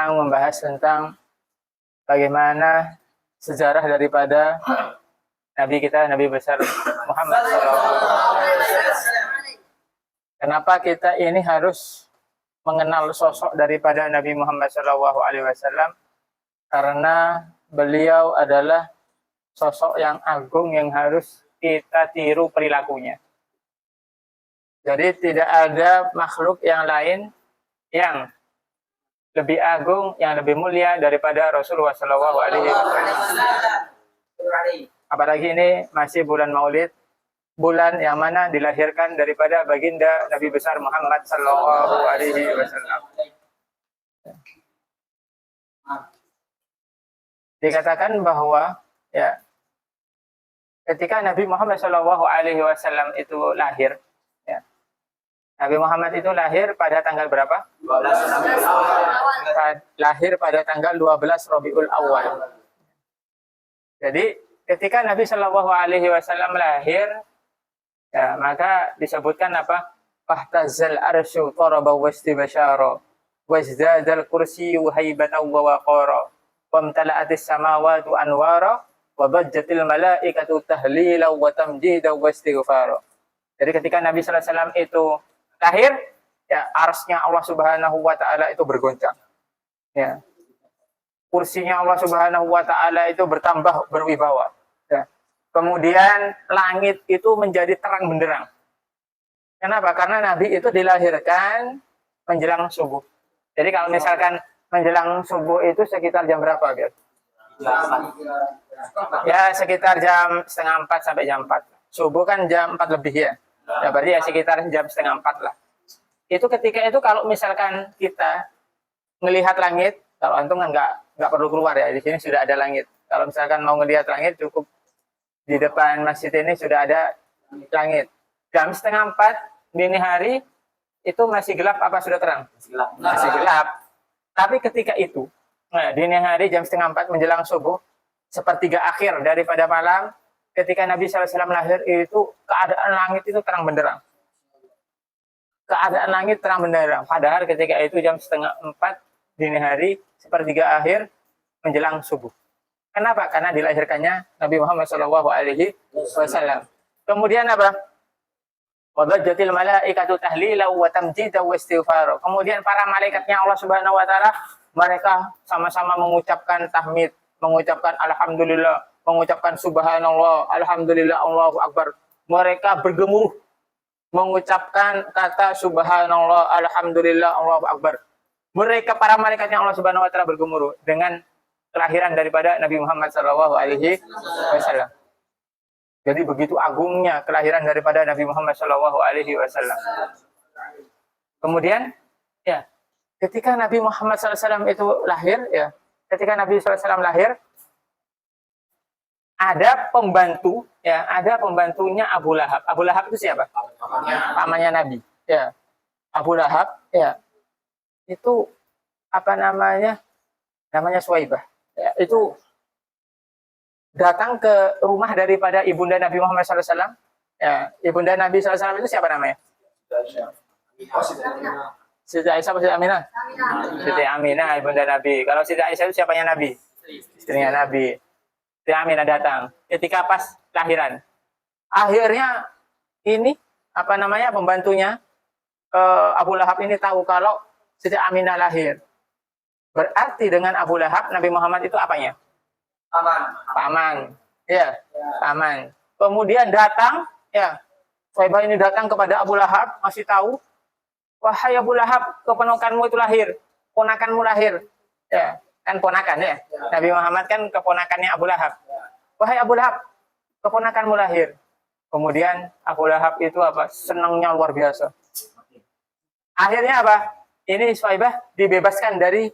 sekarang membahas tentang bagaimana sejarah daripada Nabi kita, Nabi besar Muhammad SAW. Kenapa kita ini harus mengenal sosok daripada Nabi Muhammad SAW? Karena beliau adalah sosok yang agung yang harus kita tiru perilakunya. Jadi tidak ada makhluk yang lain yang lebih agung, yang lebih mulia daripada Rasulullah SAW. Apalagi ini masih bulan Maulid, bulan yang mana dilahirkan daripada baginda Nabi besar Muhammad SAW. Dikatakan bahwa ya ketika Nabi Muhammad SAW itu lahir, ya, Nabi Muhammad itu lahir pada tanggal berapa? 12. Lahir pada tanggal 12 Rabiul Awal. Jadi ketika Nabi SAW lahir, ya, maka disebutkan apa? Fahtazal arsyu taraba wastibashara wazdadal kursiyyu haibatan wa waqara wamtala'atis samawati anwara wa bajjatil malaikatu tahlila wa tamjida wa istighfara. Jadi ketika Nabi SAW itu lahir, ya, arsy-nya Allah Subhanahu wa taala itu bergoncang. Ya. Kursinya Allah Subhanahu wa taala itu bertambah berwibawa. Ya. Kemudian langit itu menjadi terang benderang. Kenapa? Karena Nabi itu dilahirkan menjelang subuh. Jadi kalau misalkan menjelang subuh itu sekitar jam berapa, guys? Ya, sekitar jam 3:30 sampai jam 4. Subuh kan jam 4 lebih ya. Ya berarti ya sekitar jam 3:30 lah. Itu ketika itu kalau misalkan kita melihat langit, kalau antum kan nggak perlu keluar ya, di sini sudah ada langit. Kalau misalkan mau melihat langit, cukup di depan masjid ini sudah ada langit. Jam 3:30 dini hari itu masih gelap apa sudah terang? Masih gelap. Tapi ketika itu, nah, dini hari jam 3:30 menjelang subuh, sepertiga akhir daripada malam, ketika Nabi SAW lahir itu keadaan langit itu terang benderang. Keadaan langit terang benderang. Padahal ketika itu jam 3:30 dini hari, sepertiga akhir menjelang subuh. Kenapa? Karena dilahirkannya Nabi Muhammad SAW. Kemudian apa? Wabajjatil malaikatu tahlila wa tamjida wa istighfar. Kemudian para malaikatnya Allah Subhanahu wa taala, mereka sama-sama mengucapkan tahmid, mengucapkan alhamdulillah, mengucapkan subhanallah, alhamdulillah, Allahu akbar. Mereka bergemuruh mengucapkan kata subhanallah, alhamdulillah, Allahu akbar. Mereka para malaikatnya Allah Subhanahu wa taala bergemuruh dengan kelahiran daripada Nabi Muhammad SAW. Jadi begitu agungnya kelahiran daripada Nabi Muhammad SAW. Kemudian, ya, ketika Nabi Muhammad SAW itu lahir, ya, ketika Nabi SAW lahir, ada pembantu, ya, ada pembantunya Abu Lahab. Abu Lahab itu siapa? Pamannya Nabi. Ya, Abu Lahab, ya, itu apa namanya? Namanya Suwaibah. Ya, itu datang ke rumah daripada ibunda Nabi Muhammad SAW. Ya, ibunda Nabi SAW itu siapa namanya? Siti Aisyah atau Siti Aminah? Siti Aminah, ibunda Nabi. Kalau Siti Aisyah itu siapanya Nabi? Istrinya Nabi. Siti Aminah datang ketika pas lahiran. Akhirnya ini apa namanya pembantunya Abu Lahab ini tahu kalau Siti Aminah lahir. Berarti dengan Abu Lahab Nabi Muhammad itu apanya? Paman. Ya, paman. Kemudian datang, ya, Suwaibah ini datang kepada Abu Lahab, masih tahu, wahai Abu Lahab, keponakanmu itu lahir, ponakanmu lahir. Ya, kan ponakan ya. Nabi Muhammad kan keponakannya Abu Lahab. Wahai Abu Lahab, keponakanmu lahir. Kemudian Abu Lahab itu apa? Senangnya luar biasa. Akhirnya apa? Ini Suwaibah dibebaskan dari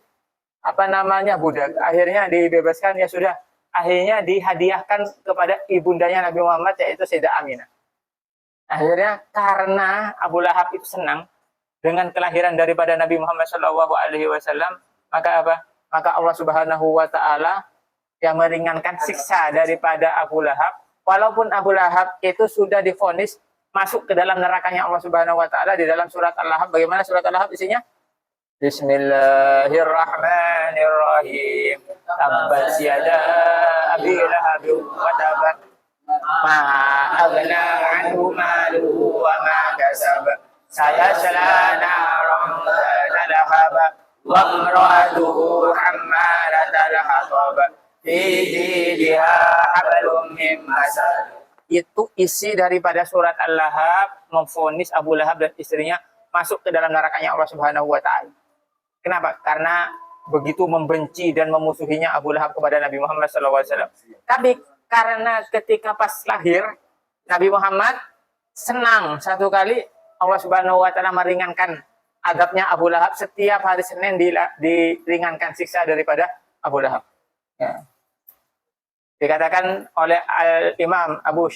apa namanya budak. Akhirnya dibebaskan, ya sudah. Akhirnya dihadiahkan kepada ibundanya Nabi Muhammad, yaitu Sayyidah Aminah. Akhirnya karena Abu Lahab itu senang dengan kelahiran daripada Nabi Muhammad SAW, maka apa? Maka Allah Subhanahu wa taala yang meringankan siksa daripada Abu Lahab, walaupun Abu Lahab itu sudah divonis masuk ke dalam nerakanya Allah Subhanahu wa taala. Di dalam surat Al-Lahab, bagaimana surat Al-Lahab isinya? Bismillahirrahmanirrahim. Tabbat yada abi lahabin wa tab. Ma aghna anhu maluhu wa ma kasab. Sayasla naran dhata lahab. Wa imra'atuhu hammalatal hatab. Fi jidha hablum min masad. Itu isi daripada surat Al-Lahab, memvonis Abu Lahab dan istrinya masuk ke dalam nerakanya Allah Subhanahu wa taala. Kenapa? Karena begitu membenci dan memusuhinya Abu Lahab kepada Nabi Muhammad SAW. Tapi karena ketika pas lahir, Nabi Muhammad senang satu kali Allah Subhanahu wa taala meringankan azabnya Abu Lahab. Setiap hari Senin diringankan siksa daripada Abu Lahab. Ya. Dikatakan oleh Al-Imam Abu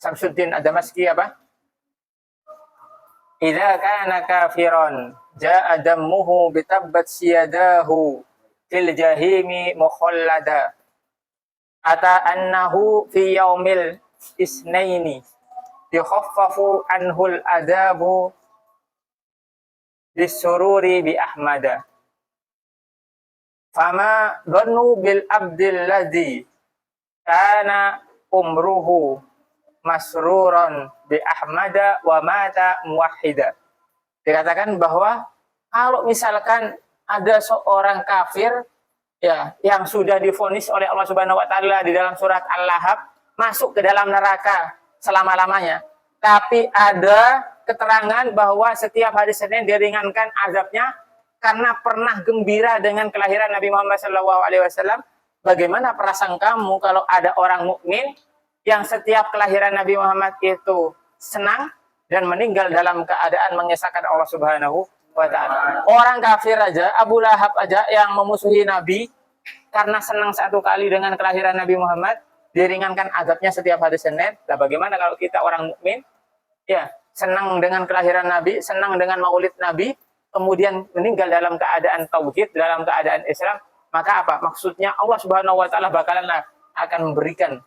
Samsuddin Ad-Damaski apa? Idza kana kafiran ja'a dammuhu bitabbat siyadahu fil jahimi mukhallada. Ata annahu fi yaumil isnaini yukhaffafu anhul adabu bisururi bi ahmada. Fama dhannu bil abdil ladzi kana umruhu masruron bi ahmada wa mata muwahhida. Dikatakan bahwa kalau misalkan ada seorang kafir ya yang sudah divonis oleh Allah Subhanahu wa taala di dalam surat Al-Lahab masuk ke dalam neraka selama-lamanya, tapi ada keterangan bahwa setiap hari Senin diringankan azabnya karena pernah gembira dengan kelahiran Nabi Muhammad SAW. Bagaimana perasaan kamu kalau ada orang mukmin yang setiap kelahiran Nabi Muhammad itu senang dan meninggal dalam keadaan mengesahkan Allah Subhanahu wa taala. Orang kafir aja, Abu Lahab aja yang memusuhi Nabi karena senang satu kali dengan kelahiran Nabi Muhammad, diringankan azabnya setiap hari Senin. Nah, bagaimana kalau kita orang mukmin ya, senang dengan kelahiran Nabi, senang dengan maulid Nabi, kemudian meninggal dalam keadaan tauhid, dalam keadaan Islam? Maka apa? Maksudnya Allah Subhanahu wa taala bakalan akan memberikan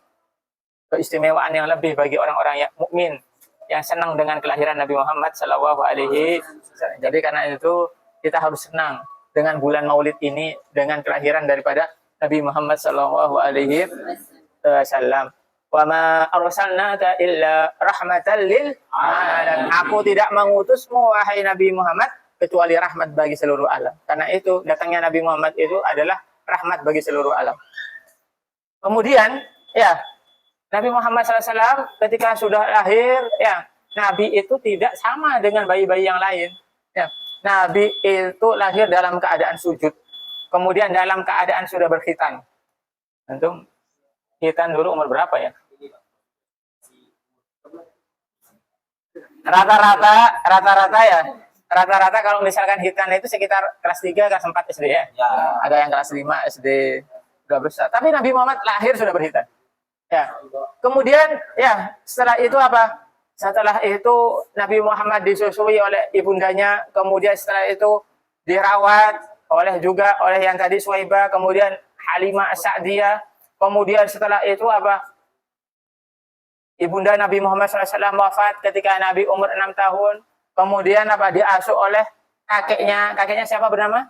keistimewaan yang lebih bagi orang-orang yang mukmin yang senang dengan kelahiran Nabi Muhammad sallallahu alaihi wasallam. Jadi karena itu kita harus senang dengan bulan Maulid ini, dengan kelahiran daripada Nabi Muhammad sallallahu alaihi wasallam. Wa ma arsalnaka illa rahmatan lil alamin. Aku tidak mengutusmu wahai Nabi Muhammad kecuali rahmat bagi seluruh alam. Karena itu datangnya Nabi Muhammad itu adalah rahmat bagi seluruh alam. Kemudian ya Nabi Muhammad SAW ketika sudah lahir ya Nabi itu tidak sama dengan bayi-bayi yang lain. Ya, Nabi itu lahir dalam keadaan sujud. Kemudian dalam keadaan sudah berkhitan. Antum khitan dulu umur berapa ya? Rata-rata ya. Rata-rata kalau misalkan khitan itu sekitar kelas 3, kelas 4 SD ya. Ada yang kelas 5 SD sudah besar. Tapi Nabi Muhammad lahir sudah berkhitan. Ya. Kemudian ya setelah itu apa? Setelah itu Nabi Muhammad disusui oleh ibundanya, kemudian setelah itu dirawat oleh yang tadi Suwaibah, kemudian Halimah As-Sa'diyah, kemudian setelah itu apa? Ibunda Nabi Muhammad SAW wafat ketika Nabi umur 6 tahun. Kemudian apa? Diasuh oleh kakeknya siapa bernama?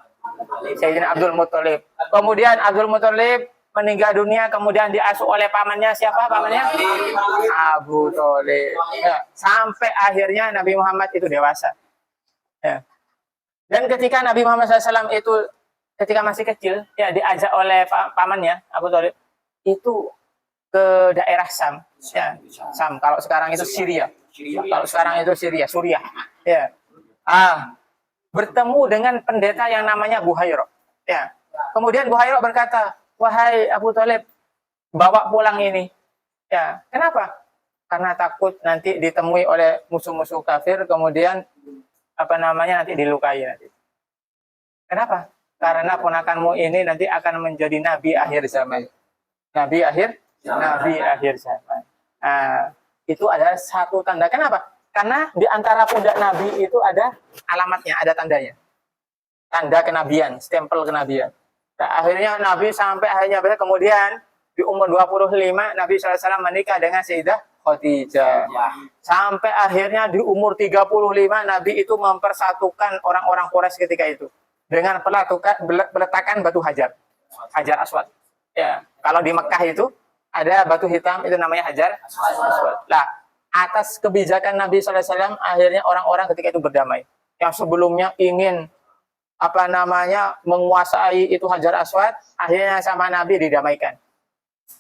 Sayyidina Abdul Muthalib. Kemudian Abdul Muthalib meninggal dunia, kemudian diasuh oleh pamannya siapa? Pamannya Abu Thalib. Ya, sampai akhirnya Nabi Muhammad itu dewasa. Ya. Dan ketika Nabi Muhammad SAW itu ketika masih kecil, ya diajak oleh pamannya Abu Thalib itu ke daerah Sam. Ya, Sam. Kalau sekarang itu Syria. Kalau sekarang itu Suriah. Ya. Bertemu dengan pendeta yang namanya Buhairah. Ya. Kemudian Buhairah berkata, "Wahai Abu Thalib, bawa pulang ini." Ya, kenapa? Karena takut nanti ditemui oleh musuh-musuh kafir, kemudian nanti dilukai nanti. Kenapa? Karena ponakanmu ini nanti akan menjadi nabi akhir zaman. Nabi akhir zaman. Itu adalah satu tanda. Kenapa? Karena di antara pundak Nabi itu ada alamatnya, ada tandanya. Tanda kenabian, stempel kenabian. Nah, akhirnya Nabi sampai akhirnya kemudian di umur 25 Nabi SAW menikah dengan Sayyidah Khadijah. Sampai akhirnya di umur 35 Nabi itu mempersatukan orang-orang Quraisy ketika itu. dengan peletakan batu hajar aswad. Ya, kalau di Mekah itu ada batu hitam itu namanya hajar aswad. Lah, atas kebijakan Nabi SAW akhirnya orang-orang ketika itu berdamai. Yang sebelumnya ingin menguasai itu hajar aswad, akhirnya sama Nabi didamaikan.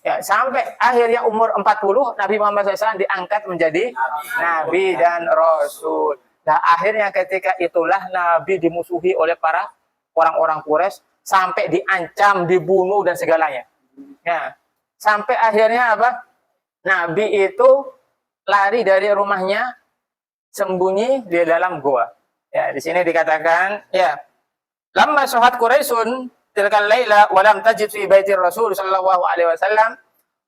Ya, sampai akhirnya umur 40 Nabi Muhammad SAW diangkat menjadi Nabi dan Rasul. Nah, akhirnya ketika itulah Nabi dimusuhi oleh para orang-orang Quraisy sampai diancam, dibunuh dan segalanya. Ya, sampai akhirnya Nabi itu lari dari rumahnya sembunyi di dalam goa. Ya, di sini dikatakan ya, lamma suhat Quraisyun tilkal laila wa lam tajid fi baiti Rasul sallallahu alaihi wasallam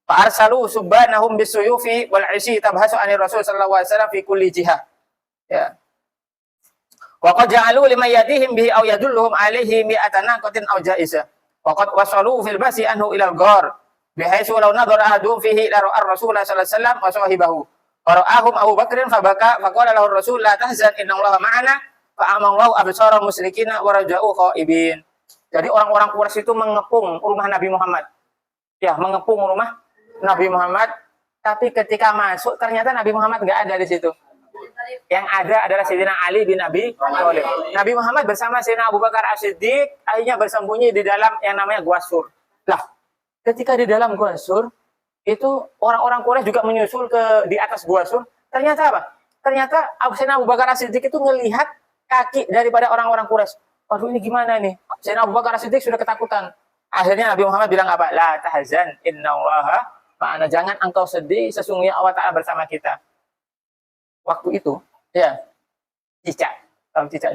fa arsalu subbanahum bisuyufi wal ishi tabhasu anir Rasul sallallahu alaihi wasallam fi kulli jihah. Ya. Wa qad ja'alu liman yadihim bihi aw yadulluhum alaihi mi'atan naqatin aw ja'isa. Wa qad wasalu fil basi anhu ila al-ghar bihaitsu law nadhara ahadun fihi la ra'a Rasul sallallahu alaihi wasallam wa sahibahu. Fara'ahum Abu Bakrin fabaka faqala lahu Rasul la tahzan innallaha ma'ana fa'amallahu absara musyrikina wa raja'u khaibin. Jadi orang-orang Quraisy itu mengepung rumah Nabi Muhammad. Ya, mengepung rumah Nabi Muhammad, tapi ketika masuk ternyata Nabi Muhammad nggak ada di situ. Yang ada adalah Sayyidina Ali bin Abi Thalib. Nabi Muhammad bersama Sayyidina Abu Bakar As-Siddiq akhirnya bersembunyi di dalam yang namanya Gua Sur. Lah, ketika di dalam Gua Sur, itu orang-orang Quraisy juga menyusul di atas Gua Sur. Ternyata apa? Ternyata Sayyidina Abu Bakar As-Siddiq itu melihat kaki daripada orang-orang Quraisy. Waduh, ini gimana nih? Sayyidina Abu Bakar As-Siddiq sudah ketakutan. Akhirnya Nabi Muhammad bilang apa? La tahzan innallaha ma'ana. Jangan engkau sedih, sesungguhnya Allah Ta'ala bersama kita. Waktu itu, ya, cicak. Kalau cicak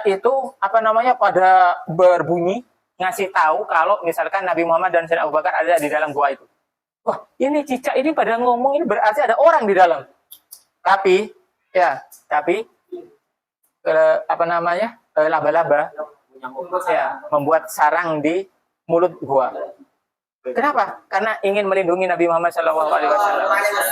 itu pada berbunyi ngasih tahu kalau misalkan Nabi Muhammad dan Sayyidina Abu Bakar ada di dalam gua itu. Wah, ini cicak ini pada ngomong ini berarti ada orang di dalam. Tapi laba-laba ya membuat sarang di mulut gua. Kenapa? Karena ingin melindungi Nabi Muhammad SAW.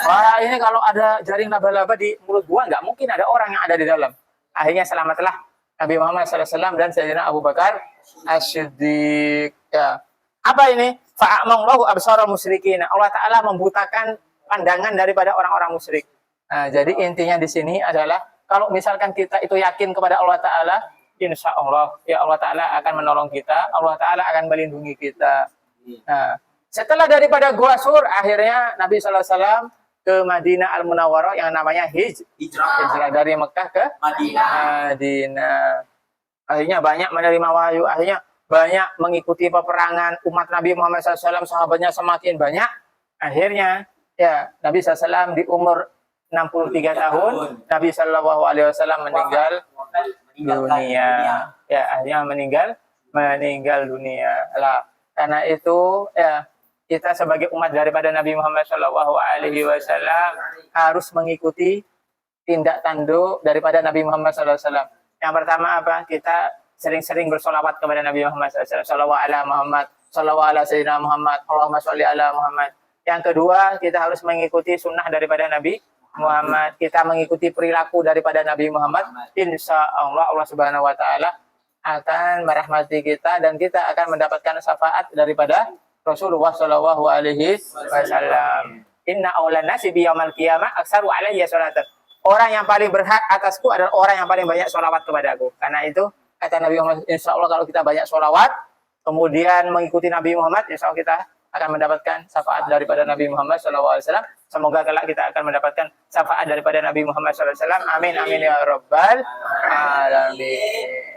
Wah, ini kalau ada jaring laba-laba di mulut gua, nggak mungkin ada orang yang ada di dalam. Akhirnya selamatlah Nabi Muhammad SAW dan Sayyidina Abu Bakar As-Siddiq. Ya. Apa ini? Fa'amallahu absara musyrikin. Allah Ta'ala membutakan pandangan daripada orang-orang musyrik. Nah, jadi intinya di sini adalah kalau misalkan kita itu yakin kepada Allah Ta'ala, insya Allah ya Allah Ta'ala akan menolong kita, Allah Ta'ala akan melindungi kita. Nah, setelah daripada Gua Sur, akhirnya Nabi SAW ke Madinah Al-Munawwarah yang namanya hijrah dari Mekah ke Madinah. Akhirnya banyak menerima wahyu, akhirnya banyak mengikuti peperangan umat Nabi Muhammad SAW, sahabatnya semakin banyak. Akhirnya ya Nabi SAW di umur 63 tahun, Nabi SAW meninggal dunia. Ya, akhirnya meninggal dunia. Lah, karena itu ya kita sebagai umat daripada Nabi Muhammad SAW harus mengikuti tindak tanduk daripada Nabi Muhammad SAW. Yang pertama apa? Kita sering-sering bersolawat kepada Nabi Muhammad SAW. Salawat ala Muhammad, salawat ala Sayyidina Muhammad, Allahumma sholli ala Muhammad. Yang kedua, kita harus mengikuti sunnah daripada Nabi Muhammad. Kita mengikuti perilaku daripada Nabi Muhammad. Insya Allah Allah Subhanahu Wa Taala akan merahmati kita dan kita akan mendapatkan syafaat daripada Rasulullah Shallallahu Alaihi Wasallam. Inna awlan nasi biyamal qiyamah aksaru alayya sholatan. Orang yang paling berhak atasku adalah orang yang paling banyak sholawat kepadaku. Karena itu kata Nabi Muhammad, insya Allah kalau kita banyak sholawat, kemudian mengikuti Nabi Muhammad, insya Allah kita akan mendapatkan syafaat daripada Nabi Muhammad SAW. Semoga kelak kita akan mendapatkan syafaat daripada Nabi Muhammad SAW. Amin, amin ya rabbal alamin.